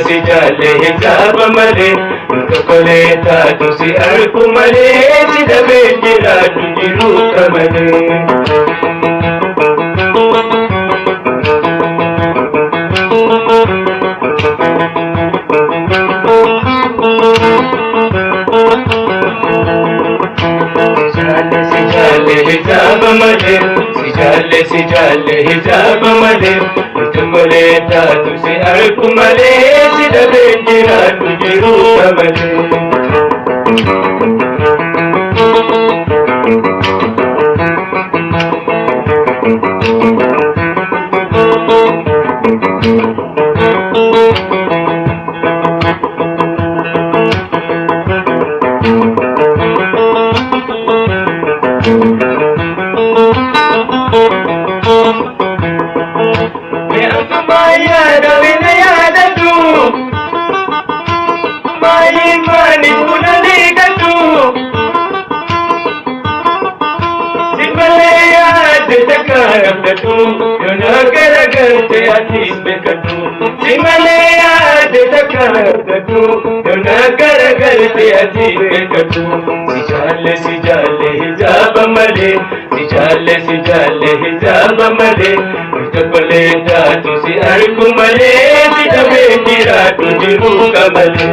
sijalle hijaba male Koleta tusi arku male Sida benjira tujiru kamale hijaba male sijalle hijaba male Koleta tusi arku male Sida benjira tujiru kamale sijalle hijaba male sijalle hijaba male Koleta tusi arku male Sida benjira tujiru kamale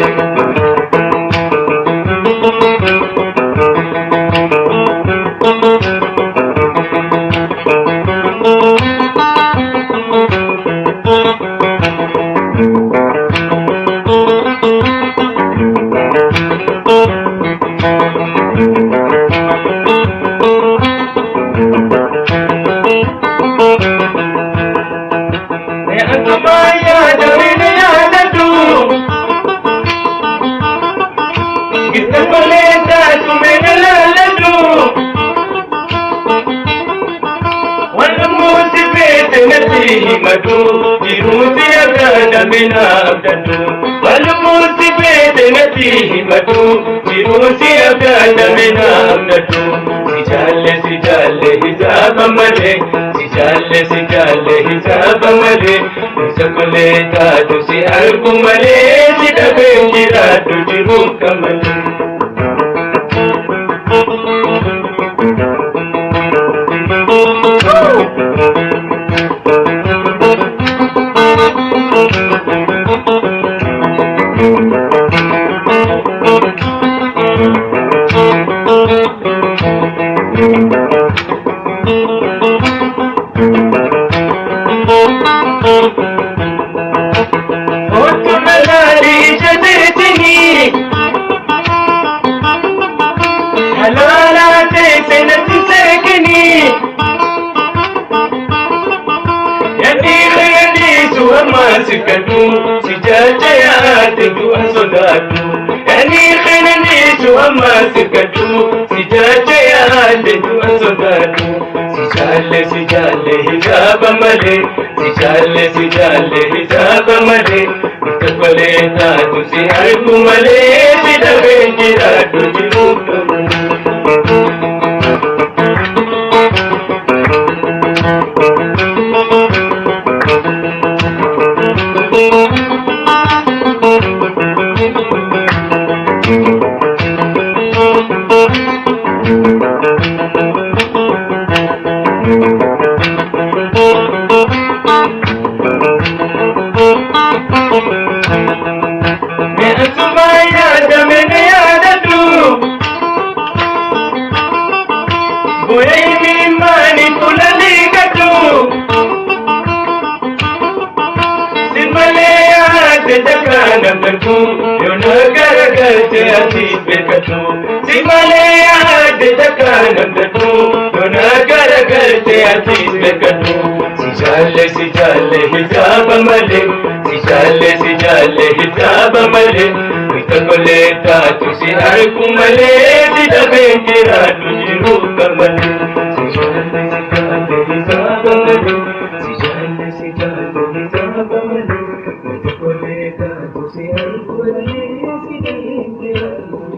madu jiruti agana bina abdatu walmusi bede nati madu jiruti agana bina abdatu sijalle hijaba male sijalle hijaba male Koleta tusi arku male Sida benjira tujiru kamale Sikatu sijajaya tetu asodatu Yani khenani suama sikatu sijajaya tetu asodatu sijalle hijaba male sijalle hijaba male Koleta tusi arku male Sida benjira tujiru kamale sijalle hijaba male sijalle hijaba male Koleta tusi arku male Sida benjira tujiru kamale sijalle hijaba male Koleta tusi arku male Sida benjira